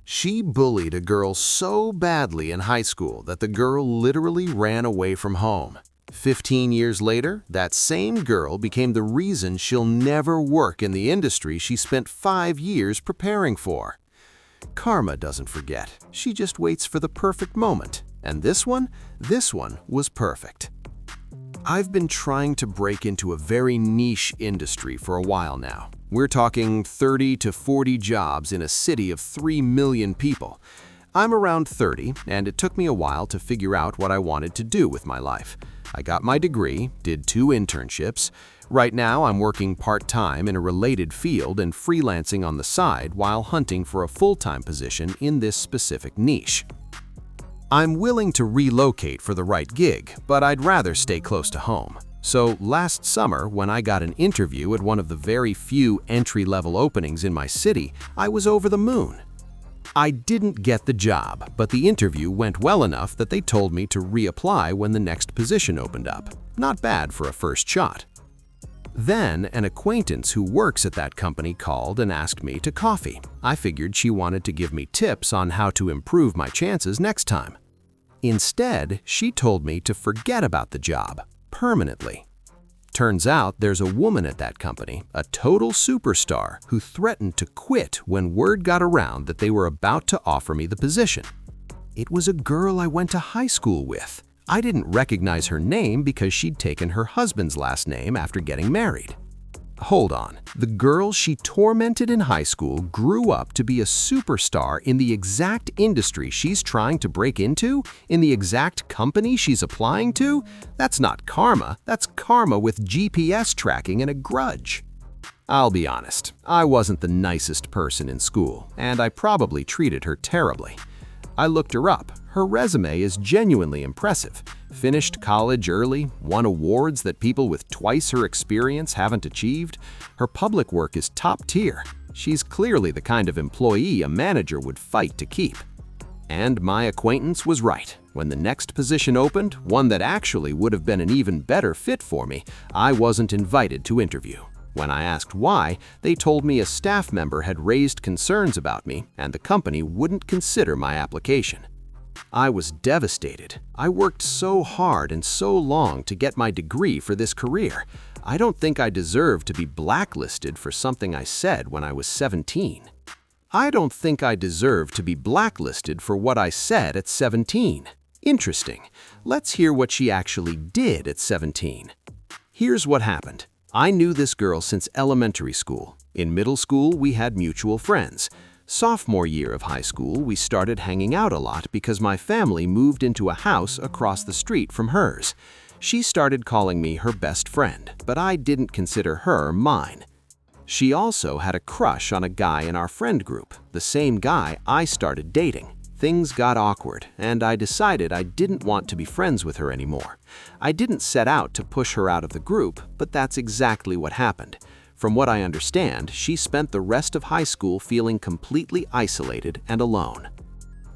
She bullied a girl so badly in high school that the girl literally ran away from home. 15 years later, that same girl became the reason she'll never work in the industry she spent 5 years preparing for. Karma doesn't forget. She just waits for the perfect moment. And this one was perfect. I've been trying to break into a very niche industry for a while now. We're talking 30 to 40 jobs in a city of 3 million people. I'm around 30, and it took me a while to figure out what I wanted to do with my life. I got my degree, did 2 internships. Right now, I'm working part-time in a related field and freelancing on the side while hunting for a full-time position in this specific niche. I'm willing to relocate for the right gig, but I'd rather stay close to home. So last summer, when I got an interview at one of the very few entry-level openings in my city, I was over the moon. I didn't get the job, but the interview went well enough that they told me to reapply when the next position opened up. Not bad for a first shot. Then, an acquaintance who works at that company called and asked me to coffee. I figured she wanted to give me tips on how to improve my chances next time. Instead, she told me to forget about the job, permanently. Turns out there's a woman at that company, a total superstar, who threatened to quit when word got around that they were about to offer me the position. It was a girl I went to high school with. I didn't recognize her name because she'd taken her husband's last name after getting married. Hold on, the girl she tormented in high school grew up to be a superstar in the exact industry she's trying to break into, in the exact company she's applying to? That's not karma, that's karma with GPS tracking and a grudge. I'll be honest, I wasn't the nicest person in school, and I probably treated her terribly. I looked her up. Her resume is genuinely impressive. Finished college early, won awards that people with twice her experience haven't achieved. Her public work is top tier. She's clearly the kind of employee a manager would fight to keep. And my acquaintance was right. When the next position opened, one that actually would have been an even better fit for me, I wasn't invited to interview. When I asked why, they told me a staff member had raised concerns about me and the company wouldn't consider my application. I was devastated. I worked so hard and so long to get my degree for this career. I don't think I deserve to be blacklisted for something I said when I was 17. I don't think I deserve to be blacklisted for what I said at 17. Interesting. Let's hear what she actually did at 17. Here's what happened. I knew this girl since elementary school. In middle school, we had mutual friends. Sophomore year of high school, we started hanging out a lot because my family moved into a house across the street from hers. She started calling me her best friend, but I didn't consider her mine. She also had a crush on a guy in our friend group, the same guy I started dating. Things got awkward, and I decided I didn't want to be friends with her anymore. I didn't set out to push her out of the group, but that's exactly what happened. From what I understand, she spent the rest of high school feeling completely isolated and alone.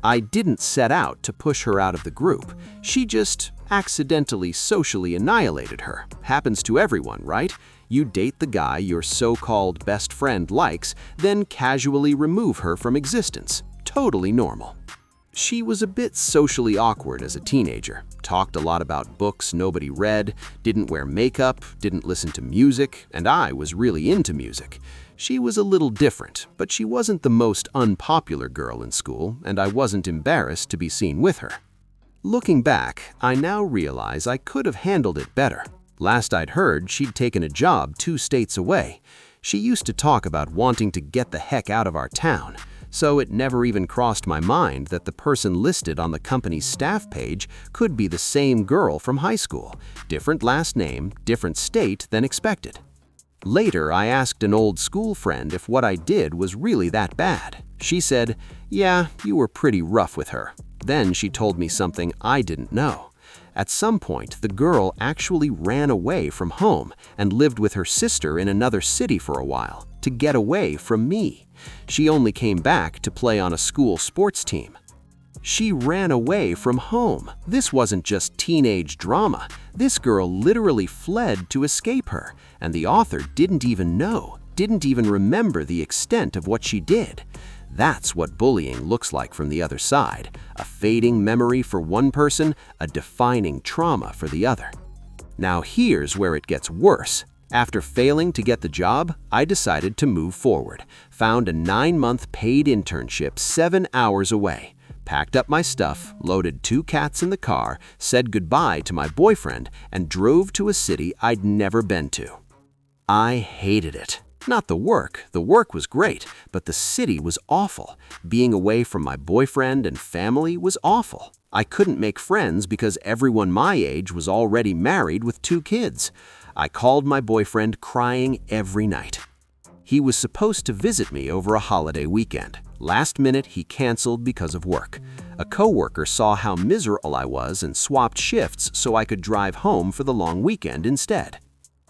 I didn't set out to push her out of the group. She just accidentally socially annihilated her. Happens to everyone, right? You date the guy your so-called best friend likes, then casually remove her from existence. Totally normal. She was a bit socially awkward as a teenager, talked a lot about books nobody read, didn't wear makeup, didn't listen to music, and I was really into music. She was a little different, but she wasn't the most unpopular girl in school, and I wasn't embarrassed to be seen with her. Looking back, I now realize I could have handled it better. Last I'd heard, she'd taken a job 2 states away. She used to talk about wanting to get the heck out of our town. So it never even crossed my mind that the person listed on the company's staff page could be the same girl from high school. Different last name, different state than expected. Later, I asked an old school friend if what I did was really that bad. She said, "Yeah, you were pretty rough with her." Then she told me something I didn't know. At some point, the girl actually ran away from home and lived with her sister in another city for a while, to get away from me. She only came back to play on a school sports team. She ran away from home. This wasn't just teenage drama. This girl literally fled to escape her, and the author didn't even know, didn't even remember the extent of what she did. That's what bullying looks like from the other side. A fading memory for one person, a defining trauma for the other. Now here's where it gets worse. After failing to get the job, I decided to move forward. Found a 9-month paid internship 7 hours away. Packed up my stuff, loaded 2 cats in the car, said goodbye to my boyfriend, and drove to a city I'd never been to. I hated it. Not the work was great, but the city was awful. Being away from my boyfriend and family was awful. I couldn't make friends because everyone my age was already married with 2 kids. I called my boyfriend crying every night. He was supposed to visit me over a holiday weekend. Last minute, he canceled because of work. A coworker saw how miserable I was and swapped shifts so I could drive home for the long weekend instead.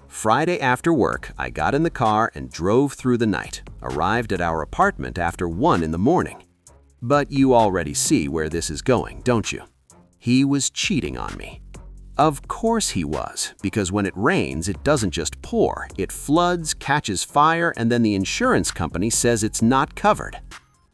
Friday after work, I got in the car and drove through the night, arrived at our apartment after 1 in the morning. But you already see where this is going, don't you? He was cheating on me. Of course he was, because when it rains, it doesn't just pour, it floods, catches fire, and then the insurance company says it's not covered.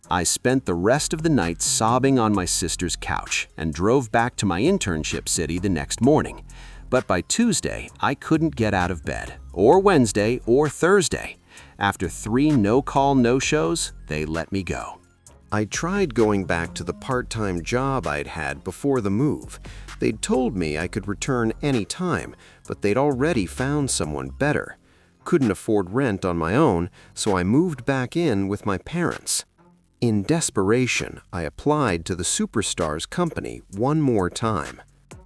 I spent the rest of the night sobbing on my sister's couch and drove back to my internship city the next morning. But by Tuesday, I couldn't get out of bed, or Wednesday, or Thursday. After 3 no-call no-shows, they let me go. I tried going back to the part-time job I'd had before the move. They'd told me I could return any time, but they'd already found someone better. Couldn't afford rent on my own, so I moved back in with my parents. In desperation, I applied to the Superstars company one more time.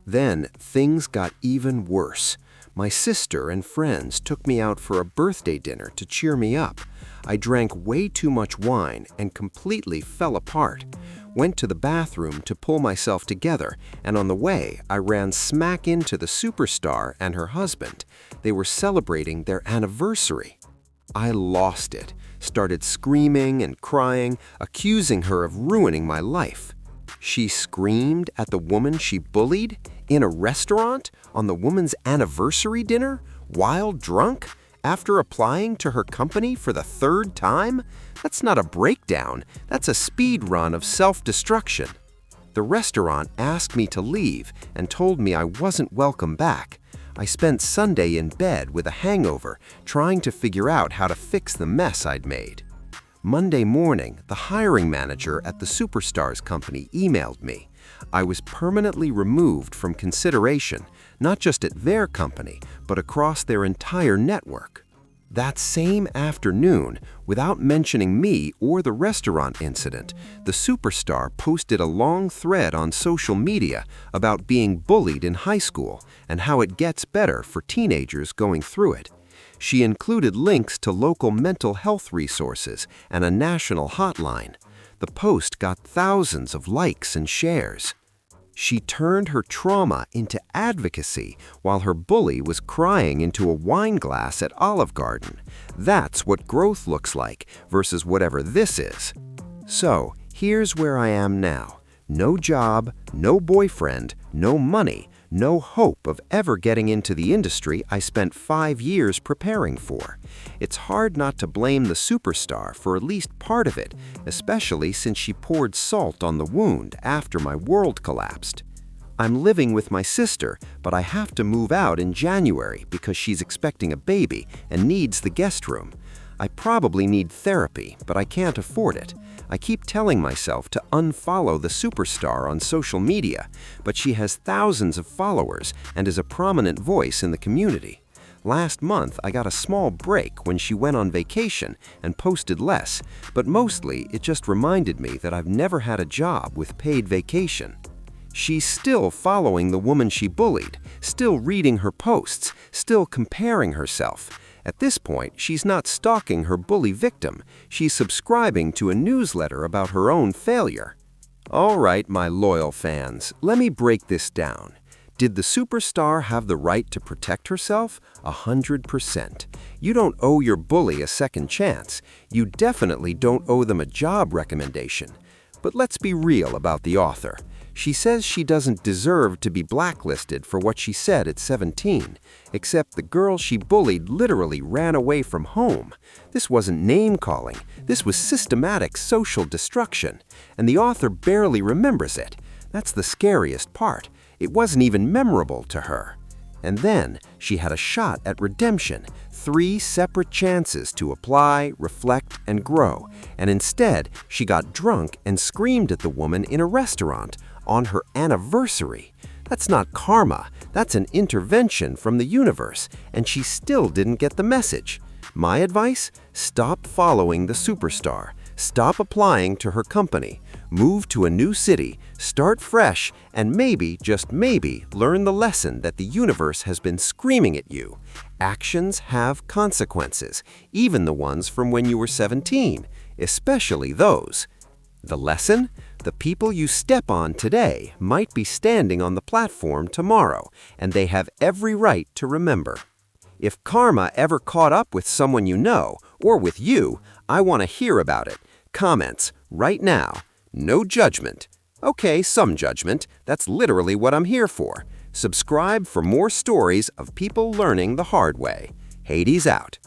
Then things got even worse. My sister and friends took me out for a birthday dinner to cheer me up. I drank way too much wine and completely fell apart. Went to the bathroom to pull myself together, and on the way, I ran smack into the superstar and her husband. They were celebrating their anniversary. I lost it, started screaming and crying, accusing her of ruining my life. She screamed at the woman she bullied in a restaurant on the woman's anniversary dinner while drunk after applying to her company for the 3rd time? That's not a breakdown, that's a speed run of self-destruction. The restaurant asked me to leave and told me I wasn't welcome back. I spent Sunday in bed with a hangover, trying to figure out how to fix the mess I'd made. Monday morning, the hiring manager at the Superstars company emailed me. I was permanently removed from consideration, not just at their company, but across their entire network. That same afternoon, without mentioning me or the restaurant incident, the superstar posted a long thread on social media about being bullied in high school and how it gets better for teenagers going through it. She included links to local mental health resources and a national hotline. The post got thousands of likes and shares. She turned her trauma into advocacy while her bully was crying into a wine glass at Olive Garden. That's what growth looks like versus whatever this is. So, here's where I am now. No job, no boyfriend, no money, no hope of ever getting into the industry I spent 5 years preparing for. It's hard not to blame the superstar for at least part of it, especially since she poured salt on the wound after my world collapsed. I'm living with my sister, but I have to move out in January because she's expecting a baby and needs the guest room. I probably need therapy, but I can't afford it. I keep telling myself to unfollow the superstar on social media, but she has thousands of followers and is a prominent voice in the community. Last month, I got a small break when she went on vacation and posted less, but mostly it just reminded me that I've never had a job with paid vacation. She's still following the woman she bullied, still reading her posts, still comparing herself. At this point, she's not stalking her bully victim. She's subscribing to a newsletter about her own failure. All right, my loyal fans, let me break this down. Did the superstar have the right to protect herself? 100%. You don't owe your bully a second chance. You definitely don't owe them a job recommendation. But let's be real about the author. She says she doesn't deserve to be blacklisted for what she said at 17, except the girl she bullied literally ran away from home. This wasn't name-calling, this was systematic social destruction, and the author barely remembers it. That's the scariest part. It wasn't even memorable to her. And then she had a shot at redemption, 3 separate chances to apply, reflect, and grow. And instead, she got drunk and screamed at the woman in a restaurant on her anniversary. That's not karma, that's an intervention from the universe, and she still didn't get the message. My advice? Stop following the superstar. Stop applying to her company. Move to a new city, start fresh, and maybe, just maybe, learn the lesson that the universe has been screaming at you. Actions have consequences, even the ones from when you were 17, especially those. The lesson? The people you step on today might be standing on the platform tomorrow, and they have every right to remember. If karma ever caught up with someone you know, or with you, I want to hear about it. Comments, right now. No judgment. Okay, some judgment. That's literally what I'm here for. Subscribe for more stories of people learning the hard way. Hades out.